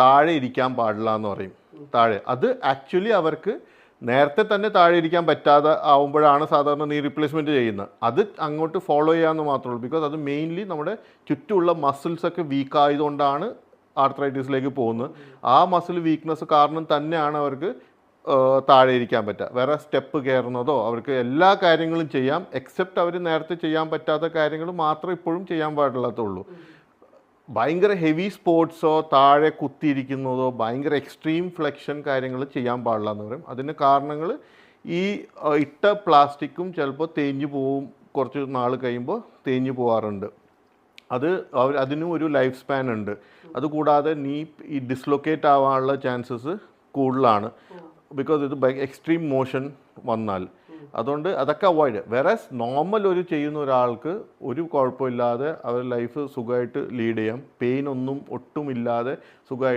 താഴെ ഇരിക്കാൻ പാടില്ല എന്ന് പറയും. താഴെ അത് ആക്ച്വലി അവർക്ക് നേരത്തെ തന്നെ താഴെ ഇരിക്കാൻ പറ്റാതെ ആവുമ്പോഴാണ് സാധാരണ നീ റീപ്ലേസ്മെൻറ്റ് ചെയ്യുന്നത്. അത് അങ്ങോട്ട് ഫോളോ ചെയ്യാമെന്ന് മാത്രമേ ഉള്ളൂ. ബിക്കോസ് അത് മെയിൻലി നമ്മുടെ ചുറ്റുമുള്ള മസിൽസൊക്കെ വീക്ക് ആയതുകൊണ്ടാണ് ആർത്രൈറ്റിസിലേക്ക് പോകുന്നത്. ആ മസിൽ വീക്ക്നെസ് കാരണം തന്നെയാണ് അവർക്ക് താഴെ ഇരിക്കാൻ പറ്റുക. വേറെ സ്റ്റെപ്പ് കയറുന്നതോ അവർക്ക് എല്ലാ കാര്യങ്ങളും ചെയ്യാം, എക്സെപ്റ്റ് അവർ നേരത്തെ ചെയ്യാൻ പറ്റാത്ത കാര്യങ്ങൾ മാത്രം ഇപ്പോഴും ചെയ്യാൻ പാടില്ലാത്തുള്ളൂ. ഭയങ്കര ഹെവി സ്പോർട്സോ താഴെ കുത്തിയിരിക്കുന്നതോ ഭയങ്കര എക്സ്ട്രീം ഫ്ലെക്ഷൻ കാര്യങ്ങൾ ചെയ്യാൻ പാടില്ല എന്ന് പറയും. അതിന് കാരണങ്ങൾ ഈ ഇട്ട പ്ലാസ്റ്റിക്കും ചിലപ്പോൾ തേഞ്ഞു പോവും, കുറച്ച് നാൾ കഴിയുമ്പോൾ തേഞ്ഞു പോകാറുണ്ട്. അതിനും ഒരു ലൈഫ് സ്പാൻ ഉണ്ട്. അതുകൂടാതെ നീ ഈ ഡിസ്ലൊക്കേറ്റ് ആവാനുള്ള ചാൻസസ് കൂടുതലാണ്, ബിക്കോസ് ഇത് എക്സ്ട്രീം മോഷൻ വന്നാൽ. അതുകൊണ്ട് അതൊക്കെ അവോയ്ഡ്. വേറെ നോർമൽ ചെയ്യുന്ന ഒരാൾക്ക് ഒരു കുഴപ്പമില്ലാതെ അവർ ലൈഫ് സുഖമായിട്ട് ലീഡ് ചെയ്യാം, പെയിൻ ഒന്നും ഒട്ടുമില്ലാതെ സുഖമായിട്ട്